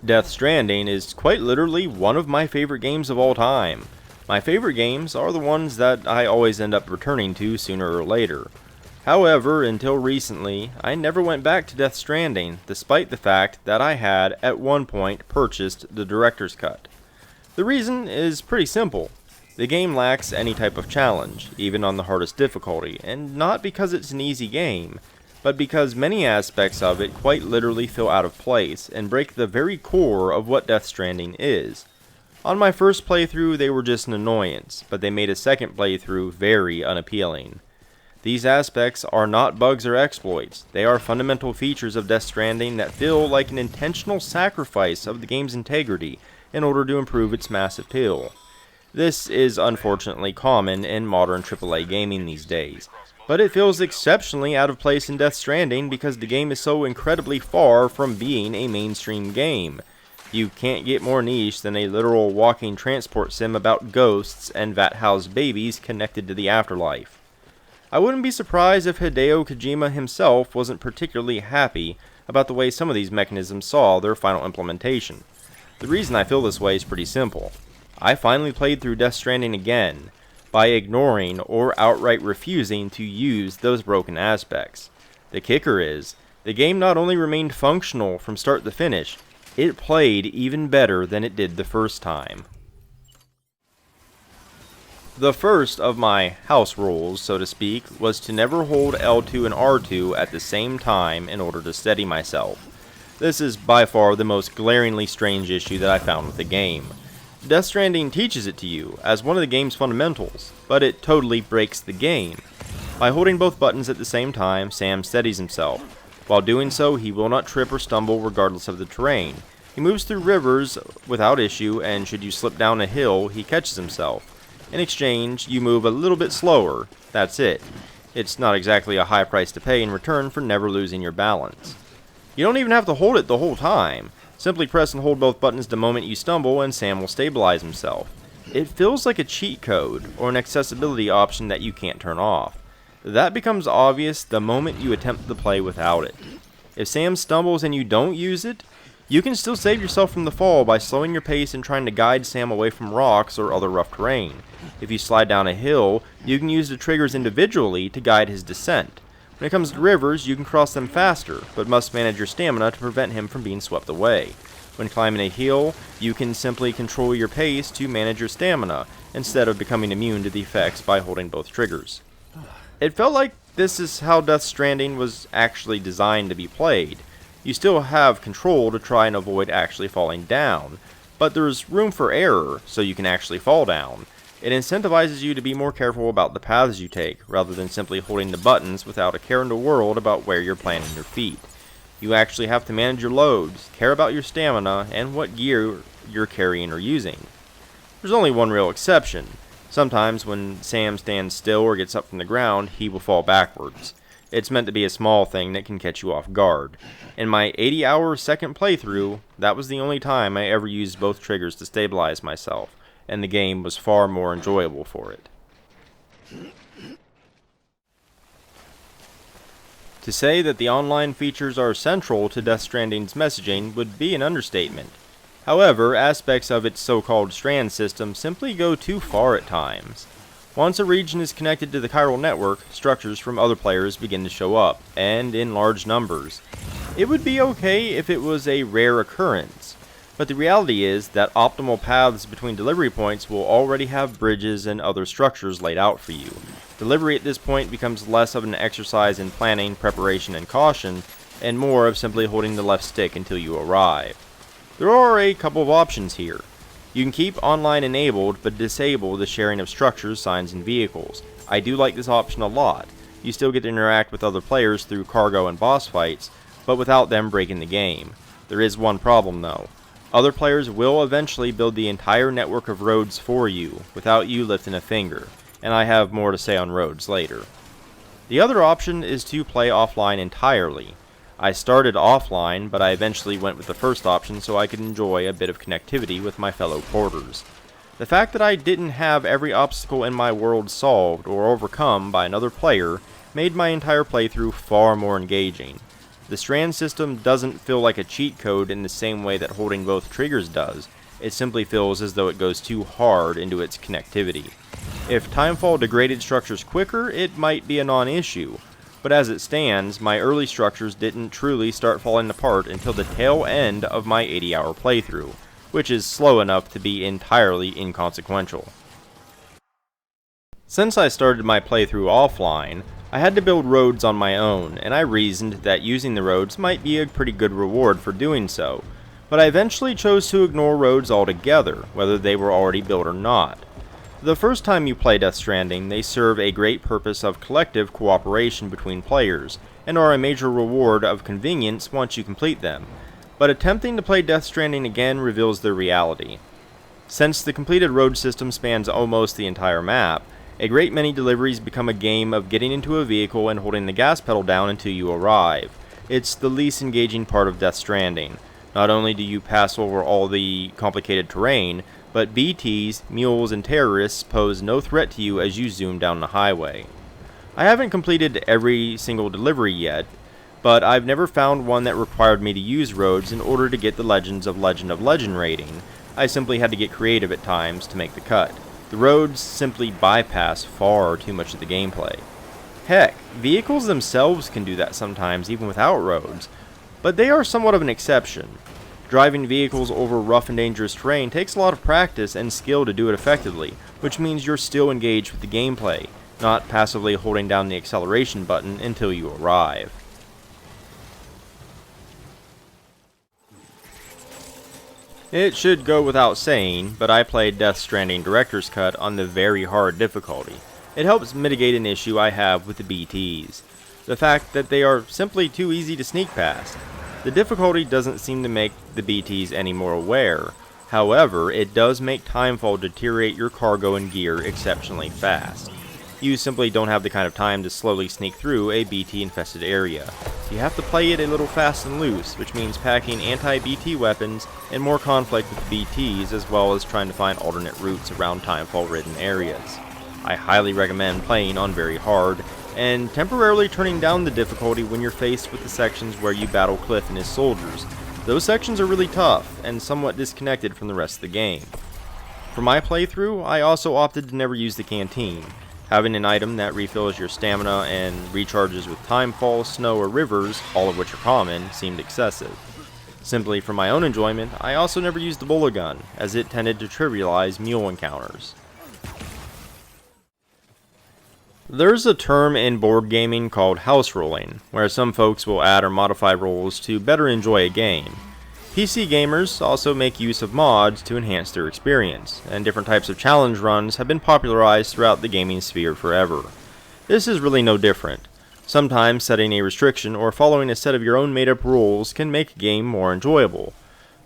Death Stranding is quite literally one of my favorite games of all time. My favorite games are the ones that I always end up returning to sooner or later. However, until recently, I never went back to Death Stranding, despite the fact that I had, at one point, purchased the director's cut. The reason is pretty simple. The game lacks any type of challenge, even on the hardest difficulty, and not because it's an easy game, but because many aspects of it quite literally feel out of place and break the very core of what Death Stranding is. On my first playthrough they were just an annoyance, but they made a second playthrough very unappealing. These aspects are not bugs or exploits, they are fundamental features of Death Stranding that feel like an intentional sacrifice of the game's integrity in order to improve its mass appeal. This is unfortunately common in modern AAA gaming these days, but it feels exceptionally out of place in Death Stranding because the game is so incredibly far from being a mainstream game. You can't get more niche than a literal walking transport sim about ghosts and vat-housed babies connected to the afterlife. I wouldn't be surprised if Hideo Kojima himself wasn't particularly happy about the way some of these mechanisms saw their final implementation. The reason I feel this way is pretty simple. I finally played through Death Stranding again, by ignoring or outright refusing to use those broken aspects. The kicker is, the game not only remained functional from start to finish, it played even better than it did the first time. The first of my house rules, so to speak, was to never hold L2 and R2 at the same time in order to steady myself. This is by far the most glaringly strange issue that I found with the game. Death Stranding teaches it to you as one of the game's fundamentals, but it totally breaks the game. By holding both buttons at the same time, Sam steadies himself. While doing so, he will not trip or stumble regardless of the terrain. He moves through rivers without issue, and should you slip down a hill, he catches himself. In exchange, you move a little bit slower. That's it. It's not exactly a high price to pay in return for never losing your balance. You don't even have to hold it the whole time. Simply press and hold both buttons the moment you stumble and Sam will stabilize himself. It feels like a cheat code, or an accessibility option that you can't turn off. That becomes obvious the moment you attempt to play without it. If Sam stumbles and you don't use it, you can still save yourself from the fall by slowing your pace and trying to guide Sam away from rocks or other rough terrain. If you slide down a hill, you can use the triggers individually to guide his descent. When it comes to rivers, you can cross them faster, but must manage your stamina to prevent him from being swept away. When climbing a hill, you can simply control your pace to manage your stamina, instead of becoming immune to the effects by holding both triggers. It felt like this is how Death Stranding was actually designed to be played. You still have control to try and avoid actually falling down, but there's room for error, so you can actually fall down. It incentivizes you to be more careful about the paths you take, rather than simply holding the buttons without a care in the world about where you're planting your feet. You actually have to manage your loads, care about your stamina, and what gear you're carrying or using. There's only one real exception. Sometimes when Sam stands still or gets up from the ground, he will fall backwards. It's meant to be a small thing that can catch you off guard. In my 80-hour second playthrough, that was the only time I ever used both triggers to stabilize myself, and the game was far more enjoyable for it. To say that the online features are central to Death Stranding's messaging would be an understatement. However, aspects of its so-called strand system simply go too far at times. Once a region is connected to the chiral network, structures from other players begin to show up, and in large numbers. It would be okay if it was a rare occurrence, but the reality is that optimal paths between delivery points will already have bridges and other structures laid out for you. Delivery at this point becomes less of an exercise in planning, preparation, and caution, and more of simply holding the left stick until you arrive. There are a couple of options here. You can keep online enabled, but disable the sharing of structures, signs, and vehicles. I do like this option a lot. You still get to interact with other players through cargo and boss fights, but without them breaking the game. There is one problem though. Other players will eventually build the entire network of roads for you, without you lifting a finger, and I have more to say on roads later. The other option is to play offline entirely. I started offline, but I eventually went with the first option so I could enjoy a bit of connectivity with my fellow porters. The fact that I didn't have every obstacle in my world solved or overcome by another player made my entire playthrough far more engaging. The strand system doesn't feel like a cheat code in the same way that holding both triggers does. It simply feels as though it goes too hard into its connectivity. If timefall degraded structures quicker, it might be a non-issue, but as it stands, my early structures didn't truly start falling apart until the tail end of my 80-hour playthrough, which is slow enough to be entirely inconsequential. Since I started my playthrough offline, I had to build roads on my own, and I reasoned that using the roads might be a pretty good reward for doing so, but I eventually chose to ignore roads altogether, whether they were already built or not. The first time you play Death Stranding, they serve a great purpose of collective cooperation between players, and are a major reward of convenience once you complete them, but attempting to play Death Stranding again reveals their reality. Since the completed road system spans almost the entire map, a great many deliveries become a game of getting into a vehicle and holding the gas pedal down until you arrive. It's the least engaging part of Death Stranding. Not only do you pass over all the complicated terrain, but BTs, mules, and terrorists pose no threat to you as you zoom down the highway. I haven't completed every single delivery yet, but I've never found one that required me to use roads in order to get the Legend of Legend rating. I simply had to get creative at times to make the cut. The roads simply bypass far too much of the gameplay. Heck, vehicles themselves can do that sometimes even without roads, but they are somewhat of an exception. Driving vehicles over rough and dangerous terrain takes a lot of practice and skill to do it effectively, which means you're still engaged with the gameplay, not passively holding down the acceleration button until you arrive. It should go without saying, but I played Death Stranding Director's Cut on the very hard difficulty. It helps mitigate an issue I have with the BTs. The fact that they are simply too easy to sneak past. The difficulty doesn't seem to make the BTs any more aware. However, it does make timefall deteriorate your cargo and gear exceptionally fast. You simply don't have the kind of time to slowly sneak through a BT-infested area. You have to play it a little fast and loose, which means packing anti-BT weapons and more conflict with BTs, as well as trying to find alternate routes around timefall-ridden areas. I highly recommend playing on very hard, and temporarily turning down the difficulty when you're faced with the sections where you battle Cliff and his soldiers. Those sections are really tough, and somewhat disconnected from the rest of the game. For my playthrough, I also opted to never use the canteen. Having an item that refills your stamina and recharges with timefall, snow, or rivers, all of which are common, seemed excessive. Simply for my own enjoyment, I also never used the bullet gun, as it tended to trivialize mule encounters. There's a term in board gaming called house ruling, where some folks will add or modify rules to better enjoy a game. PC gamers also make use of mods to enhance their experience, and different types of challenge runs have been popularized throughout the gaming sphere forever. This is really no different. Sometimes setting a restriction or following a set of your own made-up rules can make a game more enjoyable.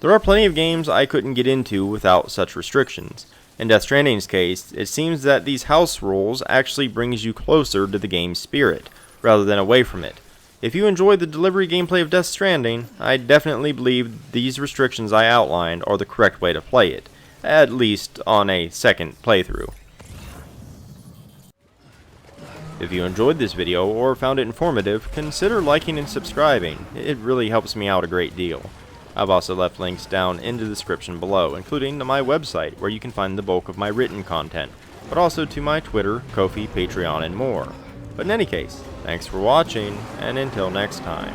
There are plenty of games I couldn't get into without such restrictions. In Death Stranding's case, it seems that these house rules actually brings you closer to the game's spirit, rather than away from it. If you enjoyed the delivery gameplay of Death Stranding, I definitely believe these restrictions I outlined are the correct way to play it, at least on a second playthrough. If you enjoyed this video or found it informative, consider liking and subscribing. It really helps me out a great deal. I've also left links down in the description below, including to my website where you can find the bulk of my written content, but also to my Twitter, Ko-fi, Patreon, and more. But in any case, thanks for watching, and until next time.